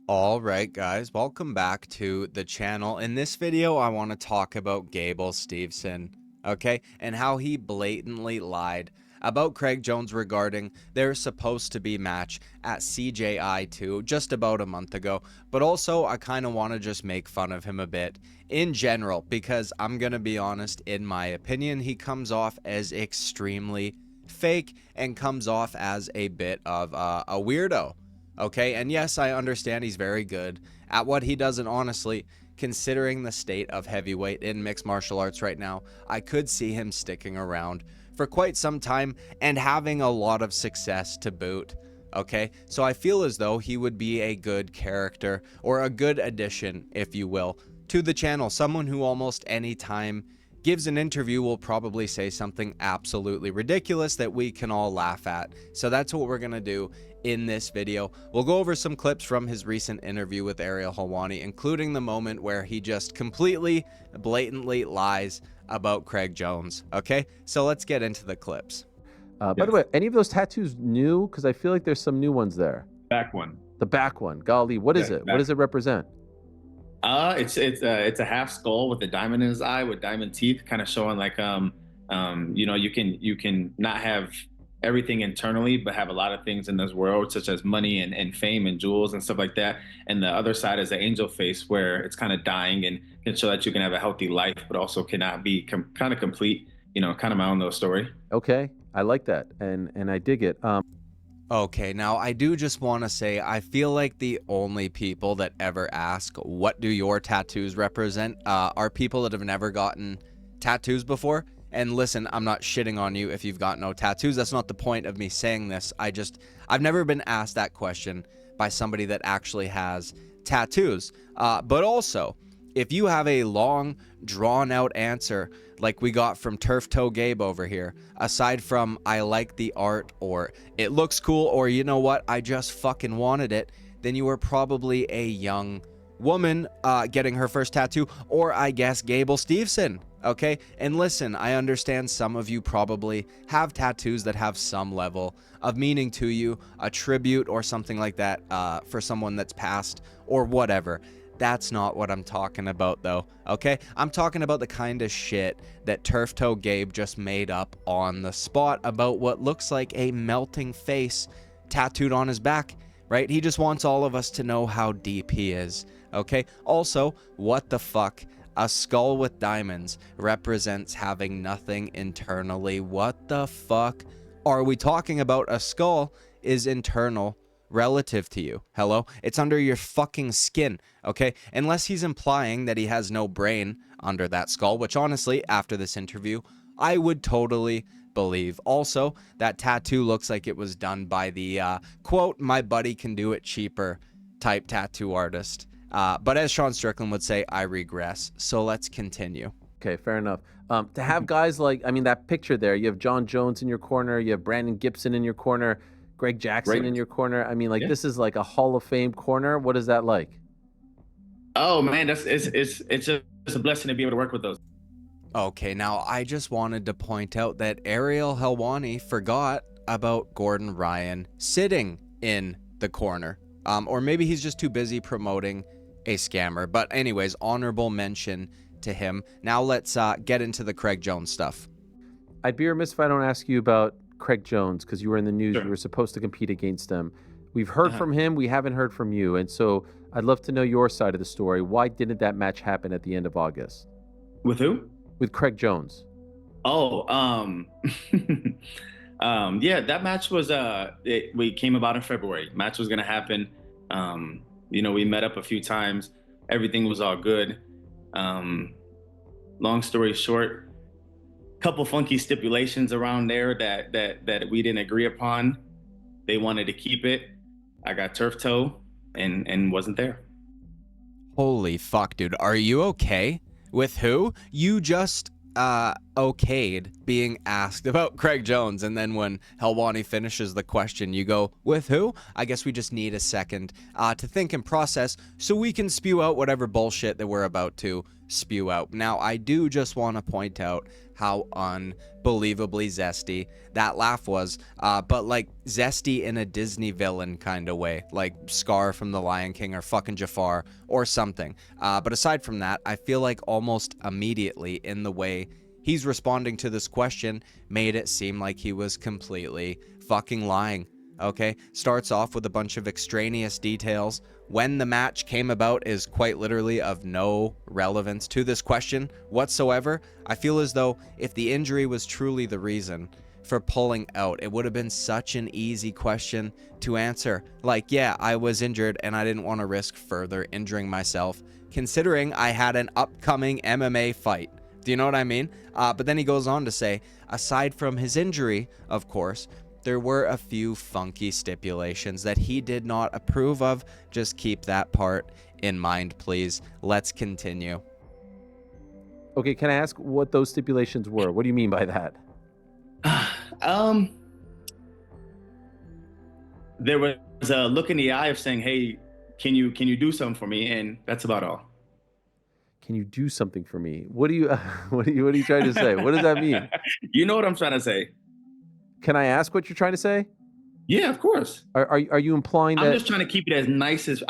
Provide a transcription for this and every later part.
All right, guys, welcome back to the channel. In this video, I want to talk about Gable Steveson, okay, and how he blatantly lied about Craig Jones regarding their supposed to be match at CJI2 just about a month ago. But also, I kind of want to just make fun of him a bit in general, because I'm going to be honest, in my opinion, he comes off as extremely fake and comes off as a bit of a weirdo. Okay, and yes, I understand he's very good at what he does, and honestly, considering the state of heavyweight in mixed martial arts right now, I could see him sticking around for quite some time and having a lot of success to boot. Okay, so I feel as though he would be a good character, or a good addition, if you will, to the channel. Someone who almost any time gives an interview will probably say something absolutely ridiculous that we can all laugh at. So that's what we're gonna do in this video. We'll go over some clips from his recent interview with Ariel Helwani, including the moment where he just completely blatantly lies about Craig Jones. Okay, so let's get into the clips. By the way, any of those tattoos new? Because I feel like there's some new ones there. Back one. The back one, golly, what is it? What does it represent? It's a half skull with a diamond in his eye with diamond teeth, kind of showing like you know, you can not have everything internally, but have a lot of things in this world, such as money and fame and jewels and stuff like that. And the other side is the angel face, where it's kind of dying and can show that you can have a healthy life, but also cannot be kind of complete. You know, kind of my own little story. Okay, I like that, and I dig it. Okay, now I do just want to say, I feel like the only people that ever ask, what do your tattoos represent, are people that have never gotten tattoos before. And listen, I'm not shitting on you if you've got no tattoos. That's not the point of me saying this. I've never been asked that question by somebody that actually has tattoos. But also, if you have a long, drawn-out answer like we got from Turf Toe Gabe over here, aside from I like the art, or it looks cool, or you know what, I just fucking wanted it, then you were probably a young woman getting her first tattoo, or I guess Gable Steveson. Okay, and listen, I understand some of you probably have tattoos that have some level of meaning to you, a tribute or something like that for someone that's passed or whatever. That's not what I'm talking about though, okay? I'm talking about the kind of shit that Turf Toe Gabe just made up on the spot about what looks like a melting face tattooed on his back, right? He just wants all of us to know how deep he is, okay? Also, what the fuck? A skull with diamonds represents having nothing internally. What the fuck are we talking about? A skull is internal relative to you. Hello? It's under your fucking skin, okay? Unless he's implying that he has no brain under that skull, which honestly, after this interview, I would totally believe. Also, that tattoo looks like it was done by the, quote, my buddy can do it cheaper type tattoo artist. But as Sean Strickland would say, I regress. So let's continue. Okay, fair enough. To have guys like, I mean, that picture there, you have John Jones in your corner, you have Brandon Gibson in your corner, Greg Jackson in your corner. I mean, like, this is like a Hall of Fame corner. What is that like? Oh man, it's just a blessing to be able to work with those. Okay, now I just wanted to point out that Ariel Helwani forgot about Gordon Ryan sitting in the corner. Or maybe he's just too busy promoting a scammer. But anyways, honorable mention to him. Now let's get into the Craig Jones stuff. I'd be remiss if I don't ask you about Craig Jones, because you were in the news. Sure. You were supposed to compete against him. We've heard from him. We haven't heard from you. And so I'd love to know your side of the story. Why didn't that match happen at the end of August? With who? With Craig Jones. Oh, yeah, that match was we came about in February. Match was gonna happen. You know, we met up a few times. Everything was all good. Long story short, couple funky stipulations around there that we didn't agree upon. They wanted to keep it. I got turf toe and wasn't there. Holy fuck, dude. Are you okay? With who? You just okayed being asked about Craig Jones, and then when Helwani finishes the question, you go, with who? I guess we just need a second to think and process so we can spew out whatever bullshit that we're about to spew out. Now, I do just want to point out how unbelievably zesty that laugh was, but like zesty in a Disney villain kind of way, like Scar from The Lion King or fucking Jafar or something. But aside from that, I feel like almost immediately in the way he's responding to this question made it seem like he was completely fucking lying. Okay, starts off with a bunch of extraneous details. When the match came about is quite literally of no relevance to this question whatsoever. I feel as though if the injury was truly the reason for pulling out, it would have been such an easy question to answer. Like, yeah, I was injured and I didn't want to risk further injuring myself, considering I had an upcoming MMA fight. Do you know what I mean? But then he goes on to say, aside from his injury, of course, there were a few funky stipulations that he did not approve of. Just keep that part in mind, please. Let's continue. Okay, can I ask what those stipulations were? What do you mean by that? There was a look in the eye of saying, "Hey, can you do something for me?" And that's about all. Can you do something for me? What are you trying to say? What does that mean? You know what I'm trying to say. Can I ask what you're trying to say? Yeah, of course. Are you implying that? I'm just trying to keep it as nice as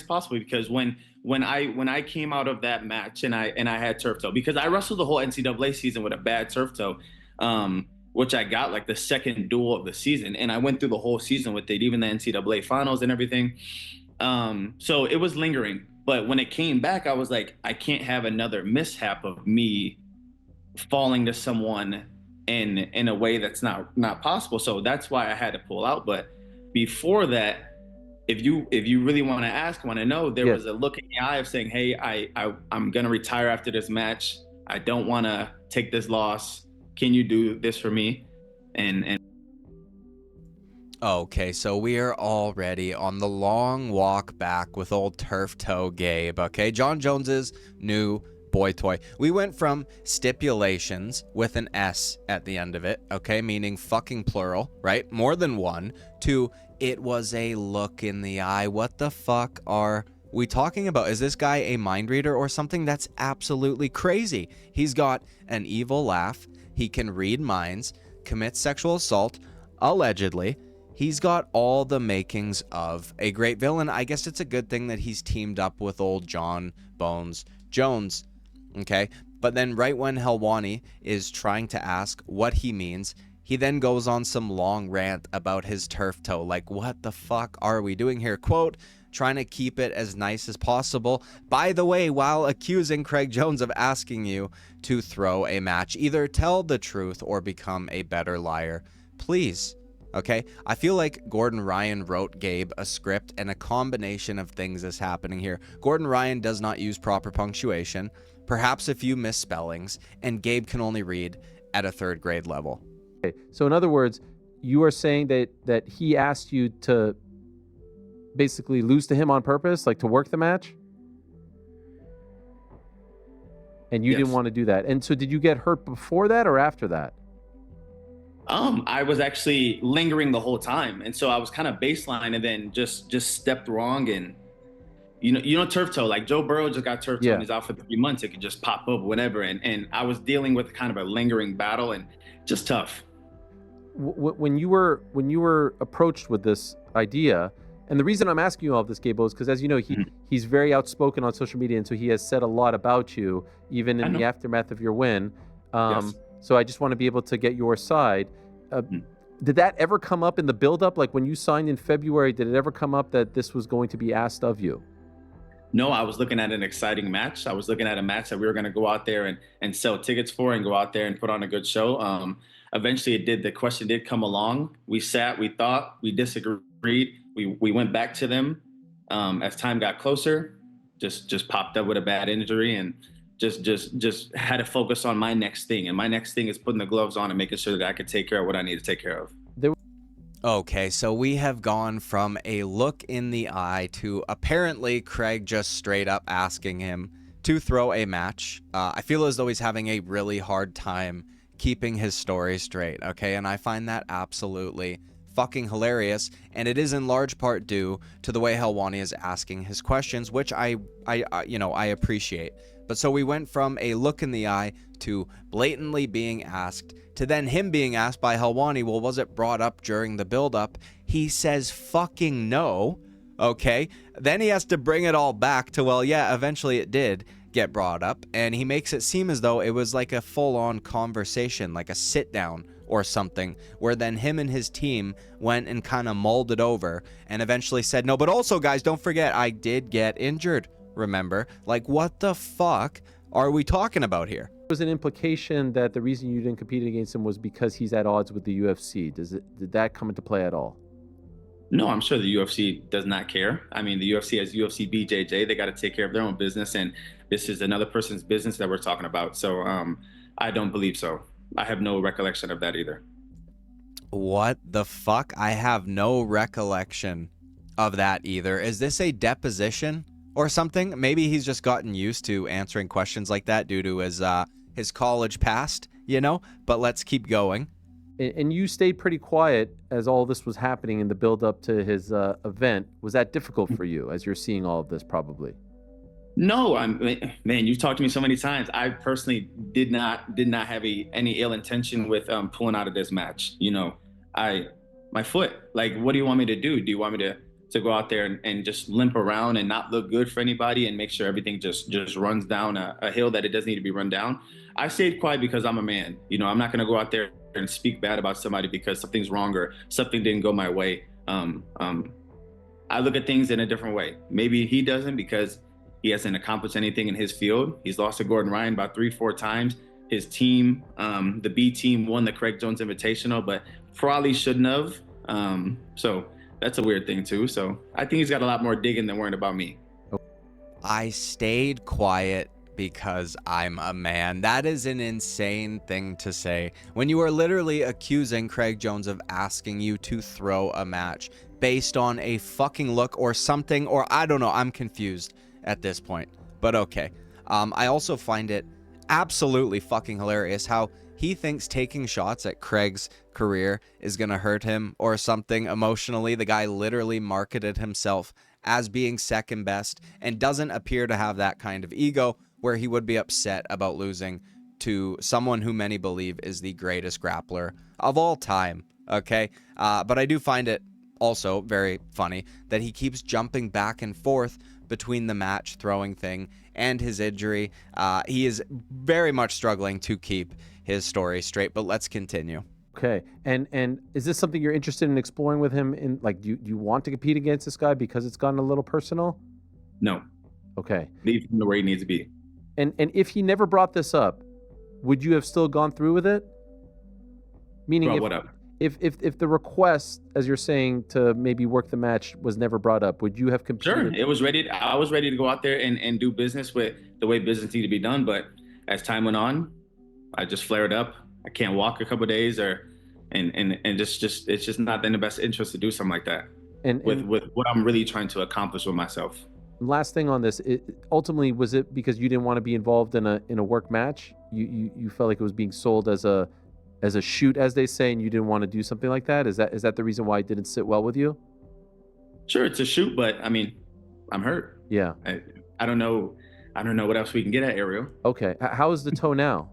possible, because when I came out of that match and I had turf toe, because I wrestled the whole NCAA season with a bad turf toe, which I got like the second duel of the season, and I went through the whole season with it, even the NCAA finals and everything. So it was lingering, but when it came back, I was like, I can't have another mishap of me falling to someone in a way that's not possible. So that's why I had to pull out. But before that, if you really want to know, there was a look in the eye of saying, hey, I'm gonna retire after this match. I don't want to take this loss. Can you do this for me? And Okay, so we are already on the long walk back with old turf toe Gabe. Okay, John Jones's new boy toy. We went from stipulations with an S at the end of it, okay, meaning fucking plural, right? More than one, to it was a look in the eye. What the fuck are we talking about? Is this guy a mind reader or something? That's absolutely crazy. He's got an evil laugh. He can read minds, commit sexual assault, allegedly. He's got all the makings of a great villain. I guess it's a good thing that he's teamed up with old John Bones Jones. Okay, but then right when Helwani is trying to ask what he means, he then goes on some long rant about his turf toe. Like, what the fuck are we doing here? Quote, trying to keep it as nice as possible. By the way, while accusing Craig Jones of asking you to throw a match, either tell the truth or become a better liar. Please. Okay, I feel like Gordon Ryan wrote Gabe a script, and a combination of things is happening here. Gordon Ryan does not use proper punctuation, perhaps a few misspellings, and Gabe can only read at a third grade level. Okay, so in other words, you are saying that he asked you to basically lose to him on purpose, like to work the match? And you didn't want to do that. And so did you get hurt before that or after that? I was actually lingering the whole time, and so I was kind of baseline, and then just stepped wrong, and you know turf toe, like Joe Burrow just got turf toe and he's out for 3 months. It could just pop up whenever, and I was dealing with kind of a lingering battle, and just tough. When you were approached with this idea, and the reason I'm asking you all this, Gable, is because, as you know, he's very outspoken on social media, and so he has said a lot about you, even in the aftermath of your win. Yes. So I just want to be able to get your side. Did that ever come up in the build-up? Like when you signed in February, did it ever come up that this was going to be asked of you? No, I was looking at an exciting match. I was looking at a match that we were going to go out there and sell tickets for, and go out there and put on a good show. Eventually, the question did come along. We sat, we thought, we disagreed. We went back to them as time got closer. Just popped up with a bad injury, and just had to focus on my next thing. And my next thing is putting the gloves on and making sure that I could take care of what I need to take care of. Okay, so we have gone from a look in the eye to apparently Craig just straight up asking him to throw a match. I feel as though he's having a really hard time keeping his story straight, okay? And I find that absolutely fucking hilarious, and it is in large part due to the way Helwani is asking his questions, which I appreciate. But so we went from a look in the eye to blatantly being asked to then him being asked by Helwani, well, was it brought up during the build-up? He says fucking no, okay? Then he has to bring it all back to, well, yeah, eventually it did get brought up, and he makes it seem as though it was like a full-on conversation, like a sit-down or something, where then him and his team went and kind of mulled it over and eventually said, no, but also, guys, don't forget, I did get injured, remember? Like, what the fuck are we talking about here? There was an implication that the reason you didn't compete against him was because he's at odds with the UFC. Did that come into play at all? No, I'm sure the UFC does not care. I mean, the UFC has UFC BJJ. They got to take care of their own business, and this is another person's business that we're talking about. So I don't believe so. I have no recollection of that either. What the fuck? I have no recollection of that either. Is this a deposition or something? Maybe he's just gotten used to answering questions like that due to his college past, you know? But let's keep going. And you stayed pretty quiet as all this was happening in the build-up to his event. Was that difficult for you as you're seeing all of this probably? No, man, you've talked to me so many times. I personally did not have any ill intention with pulling out of this match. You know, my foot, like, what do you want me to do? Do you want me to go out there and just limp around and not look good for anybody and make sure everything just runs down a hill that it doesn't need to be run down? I stayed quiet because I'm a man. You know, I'm not going to go out there and speak bad about somebody because something's wrong or something didn't go my way. I look at things in a different way. Maybe he doesn't because he hasn't accomplished anything in his field. He's lost to Gordon Ryan about 3-4 times. His team, the B team, won the Craig Jones Invitational, but probably shouldn't have. So that's a weird thing too. So I think he's got a lot more digging than worrying about me. I stayed quiet because I'm a man. That is an insane thing to say when you are literally accusing Craig Jones of asking you to throw a match based on a fucking look or something, or I don't know. I'm confused at this point, but okay. I also find it absolutely fucking hilarious how he thinks taking shots at Craig's career is gonna hurt him or something emotionally. The guy literally marketed himself as being second best and doesn't appear to have that kind of ego where he would be upset about losing to someone who many believe is the greatest grappler of all time, okay? But I do find it also very funny that he keeps jumping back and forth between the match throwing thing and his injury. He is very much struggling to keep his story straight, but let's continue. Okay. And is this something you're interested in exploring with him? In like, do you want to compete against this guy because it's gotten a little personal? No. Okay. Leave him where he needs to be. And if he never brought this up, would you have still gone through with it? Meaning, if the request, as you're saying, to maybe work the match was never brought up, would you have competed? Sure, it was ready. I was ready to go out there and do business with the way business needed to be done. But as time went on, I just flared up. I can't walk a couple of days, and just it's just not in the best interest to do something like that. And with what I'm really trying to accomplish with myself. Last thing on this, ultimately, was it because you didn't want to be involved in a work match? You felt like it was being sold as a shoot, as they say, and you didn't want to do something like that? Is that the reason why it didn't sit well with you? Sure, it's a shoot, but I mean, I'm hurt. Yeah. I don't know what else we can get at, Ariel. Okay. How is the toe now?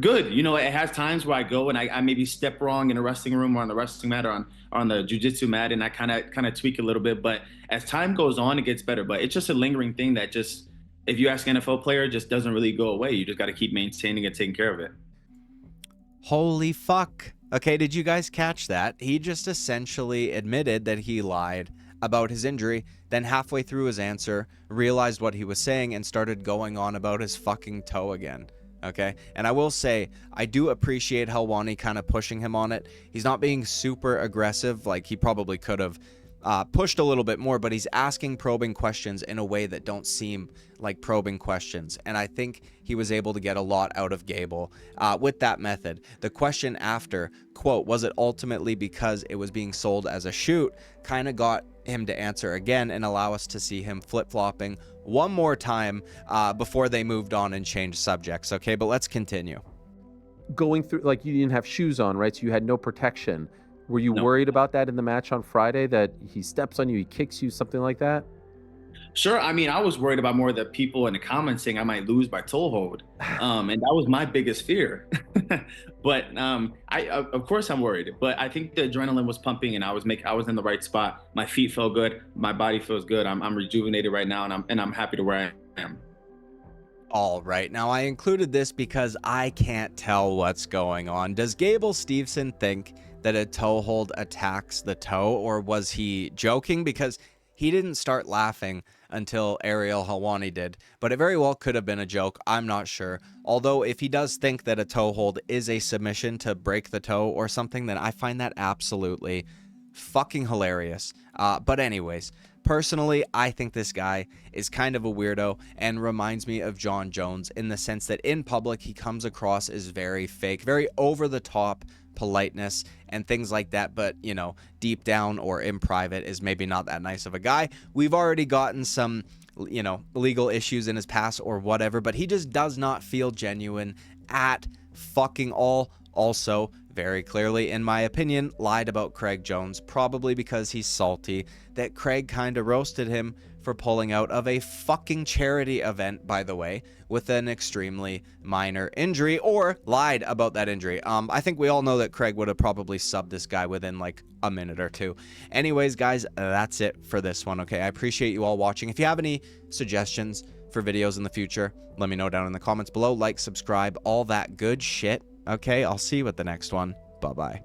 Good. You know, it has times where I go and I maybe step wrong in a wrestling room or on the wrestling mat or on the jiu-jitsu mat, and I kind of tweak a little bit. But as time goes on, it gets better. But it's just a lingering thing that just, if you ask an NFL player, just doesn't really go away. You just got to keep maintaining and taking care of it. Holy fuck. Okay, did you guys catch that? He just essentially admitted that he lied about his injury, then halfway through his answer, realized what he was saying and started going on about his fucking toe again. Okay, and I will say, I do appreciate Helwani kind of pushing him on it. He's not being super aggressive, like he probably could have pushed a little bit more, but he's asking probing questions in a way that don't seem like probing questions. And I think he was able to get a lot out of Gable with that method. The question after, quote, was it ultimately because it was being sold as a shoot, kind of got him to answer again and allow us to see him flip-flopping one more time before they moved on and changed subjects. Okay, but let's continue. Going through, like, you didn't have shoes on, right? So you had no protection. Were you No. worried about that in the match on Friday, that he steps on you, he kicks you, something like that? Sure. I mean, I was worried about more the people in the comments saying I might lose by toe hold, and that was my biggest fear. But of course, I'm worried. But I think the adrenaline was pumping, and I was in the right spot. My feet felt good. My body feels good. I'm rejuvenated right now, and I'm happy to where I am. All right, now I included this because I can't tell what's going on. Does Gable Steveson think that a toe hold attacks the toe, or was he joking? Because he didn't start laughing until Ariel Helwani did, but it very well could have been a joke. I'm not sure. Although if he does think that a toe hold is a submission to break the toe or something, then I find that absolutely fucking hilarious. But anyways, personally, I think this guy is kind of a weirdo and reminds me of John Jones in the sense that in public he comes across as very fake, very over the top politeness and things like that, but you know, deep down or in private is maybe not that nice of a guy. We've already gotten some, you know, legal issues in his past or whatever, but he just does not feel genuine at fucking all. Also, very clearly, in my opinion, lied about Craig Jones, probably because he's salty that Craig kind of roasted him for pulling out of a fucking charity event, by the way, with an extremely minor injury, or lied about that injury. I think we all know that Craig would have probably subbed this guy within like a minute or two. Anyways, guys, that's it for this one, okay? I appreciate you all watching. If you have any suggestions for videos in the future, let me know down in the comments below. Like, subscribe, all that good shit. Okay, I'll see you at the next one. Bye-bye.